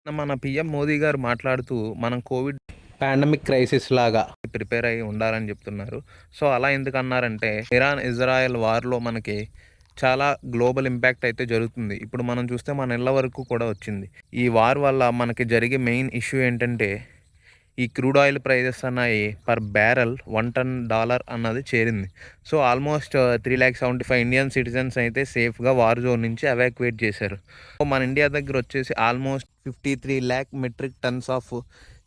మన పీఎం మోదీ గారు మాట్లాడుతూ మనం కోవిడ్ పాండమిక్ క్రైసిస్ లాగా ప్రిపేర్ అయ్యి ఉండాలని చెప్తున్నారు. సో అలా ఎందుకన్నారంటే ఇరాన్ ఇజ్రాయెల్ వార్లో మనకి చాలా గ్లోబల్ ఇంపాక్ట్ అయితే జరుగుతుంది. ఇప్పుడు మనం చూస్తే మన ఇళ్ళ వరకు కూడా వచ్చింది. ఈ వార్ వల్ల మనకి జరిగే మెయిన్ ఇష్యూ ఏంటంటే ఈ క్రూడ్ ఆయిల్ ప్రైజెస్ అన్నాయి పర్ బ్యారెల్ $1 అన్నది చేరింది. సో ఆల్మోస్ట్ 3,75,000 ఇండియన్ సిటిజన్స్ అయితే సేఫ్గా వార్ జోన్ నుంచి ఎవాక్యుయేట్ చేశారు. సో మన ఇండియా దగ్గర వచ్చేసి almost 53 lakh metric tons of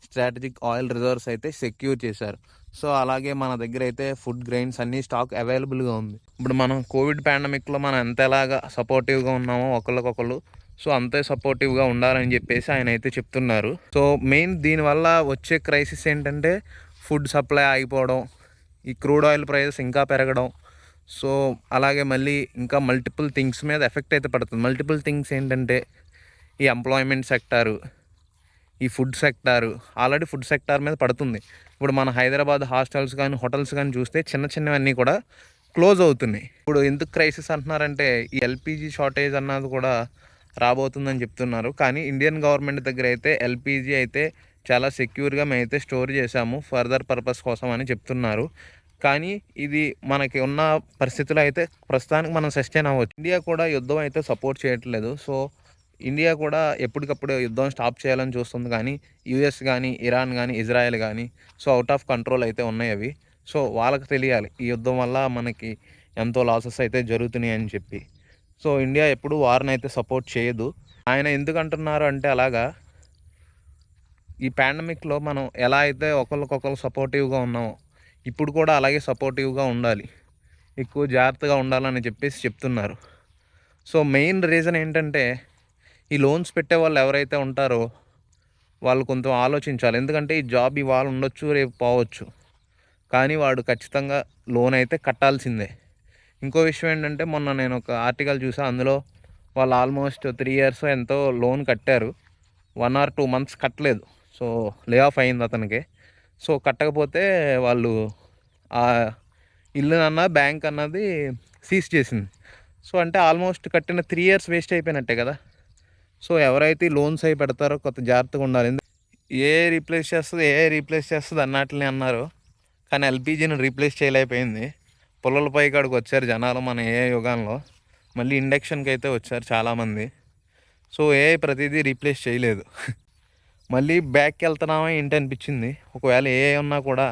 strategic oil reserves అయితే సెక్యూర్ చేశారు. సో అలాగే మన దగ్గర అయితే ఫుడ్ గ్రెయిన్స్ అన్ని స్టాక్ అవైలబుల్గా ఉంది. ఇప్పుడు మనం కోవిడ్ పాండమిక్లో మనం ఎంత ఎలాగా సపోర్టివ్గా ఉన్నామో ఒకరికొకరు, సో అంతే సపోర్టివ్గా ఉండాలని చెప్పేసి ఆయన అయితే చెప్తున్నారు. సో మెయిన్ దీనివల్ల వచ్చే క్రైసిస్ ఏంటంటే ఫుడ్ సప్లై ఆగిపోవడం, ఈ క్రూడ్ ఆయిల్ ప్రైజెస్ ఇంకా పెరగడం. సో అలాగే మళ్ళీ ఇంకా మల్టిపుల్ థింగ్స్ మీద ఎఫెక్ట్ అయితే పడుతుంది. మల్టిపుల్ థింగ్స్ ఏంటంటే ఈ ఎంప్లాయ్మెంట్ సెక్టారు, ఈ food sector, already food sector మీద పడుతుంది. ఇప్పుడు మన హైదరాబాద్ హాస్టల్స్ కానీ హోటల్స్ కానీ చూస్తే చిన్న చిన్నవన్నీ కూడా క్లోజ్ అవుతున్నాయి. ఇప్పుడు ఎందుకు క్రైసిస్ అంటున్నారంటే ఈ ఎల్పిజి షార్టేజ్ అన్నది కూడా రాబోతుందని చెప్తున్నారు. కానీ ఇండియన్ గవర్నమెంట్ దగ్గర అయితే ఎల్పిజి అయితే చాలా సెక్యూర్గా మేమైతే స్టోర్ చేశాము ఫర్దర్ పర్పస్ కోసం అని చెప్తున్నారు. కానీ ఇది మనకి ఉన్న పరిస్థితులు అయితే ప్రస్తుతానికి మనం సస్టైన్ అవ్వచ్చు. ఇండియా కూడా యుద్ధం అయితే సపోర్ట్ చేయట్లేదు. సో ఇండియా కూడా ఎప్పటికప్పుడు యుద్ధం స్టాప్ చేయాలని చూస్తుంది. కానీ యుఎస్ కానీ ఇరాన్ కానీ ఇజ్రాయెల్ కానీ సో అవుట్ ఆఫ్ కంట్రోల్ అయితే ఉన్నాయి అవి. సో వాళ్ళకి తెలియాలి ఈ యుద్ధం వల్ల మనకి ఎంతో లాసెస్ అయితే జరుగుతున్నాయి అని చెప్పి. సో ఇండియా ఎప్పుడు వార్ని అయితే సపోర్ట్ చేయదు. ఆయన ఎందుకు అంటున్నారు అంటే అలాగా ఈ పాండమిక్లో మనం ఎలా అయితే ఒకరికొకరు సపోర్టివ్గా ఉన్నామో ఇప్పుడు కూడా అలాగే సపోర్టివ్గా ఉండాలి, ఎక్కువ జాగ్రత్తగా ఉండాలని చెప్పేసి చెప్తున్నారు. సో మెయిన్ రీజన్ ఏంటంటే ఈ లోన్స్ పెట్టే వాళ్ళు ఎవరైతే ఉంటారో వాళ్ళు కొంచెం ఆలోచించాలి. ఎందుకంటే ఈ జాబ్ ఇవాళ ఉండొచ్చు, రేపు పోవచ్చు, కానీ వాడు ఖచ్చితంగా లోన్ అయితే కట్టాల్సిందే. ఇంకో విషయం ఏంటంటే మొన్న నేను ఒక ఆర్టికల్ చూసా, అందులో వాళ్ళు ఆల్మోస్ట్ 3 years ఎంతో లోన్ కట్టారు, 1 or 2 months కట్టలేదు. సో లే ఆఫ్ అయింది అతనికి. సో కట్టకపోతే వాళ్ళు ఆ ఇల్లునన్న బ్యాంక్ అన్నది సీజ్ చేసింది. సో అంటే ఆల్మోస్ట్ కట్టిన 3 years వేస్ట్ అయిపోయినట్టే కదా. సో ఎవరైతే లోన్స్ అయి పెడతారో కొత్త జాగ్రత్తగా ఉండాలి. ఏఐ రీప్లేస్ చేస్తుంది అన్నట్లనే అన్నారు, కానీ ఎల్పిజిని రీప్లేస్ చేయలేకపోయింది. పొలాలపై కాడికి వచ్చారు జనాలు మన ఏఐ యుగంలో. మళ్ళీ ఇండక్షన్కి అయితే వచ్చారు చాలామంది. సో ఏఐ ప్రతిదీ రీప్లేస్ చేయలేదు. మళ్ళీ బ్యాక్కి వెళ్తున్నామా ఏంటి అనిపించింది. ఒకవేళ ఏఐ ఉన్నా కూడా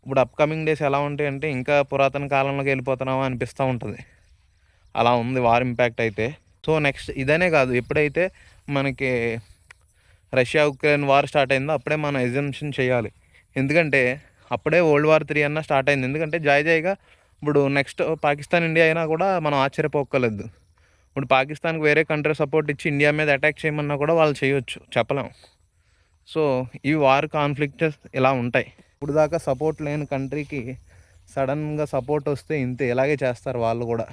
ఇప్పుడు అప్కమింగ్ డేస్ ఎలా ఉంటాయంటే ఇంకా పురాతన కాలంలోకి వెళ్ళిపోతున్నామా అనిపిస్తూ ఉంటుంది. అలా ఉంది వార్ ఇంపాక్ట్ అయితే. సో నెక్స్ట్ ఇదనే కాదు, ఎప్పుడైతే మనకి రష్యా ఉక్రెయిన్ వార్ స్టార్ట్ అయిందో అప్పుడే మనం ఎగ్జంప్షన్ చేయాలి. ఎందుకంటే అప్పుడే World War III అన్న స్టార్ట్ అయింది. ఎందుకంటే జాయిగా ఇప్పుడు నెక్స్ట్ పాకిస్తాన్ ఇండియా అయినా కూడా మనం ఆశ్చర్యపోక్కర్లేదు. ఇప్పుడు పాకిస్తాన్కి వేరే కంట్రీ సపోర్ట్ ఇచ్చి ఇండియా మీద అటాక్ చేయమన్నా కూడా వాళ్ళు చేయొచ్చు, చెప్పలేం. సో ఈ వార్ కాన్ఫ్లిక్ట్స్ ఇలా ఉంటాయి. ఇప్పుడు దాకా సపోర్ట్ లేని కంట్రీకి సడన్గా సపోర్ట్ వస్తే ఇంతే, ఇలాగే చేస్తారు వాళ్ళు కూడా.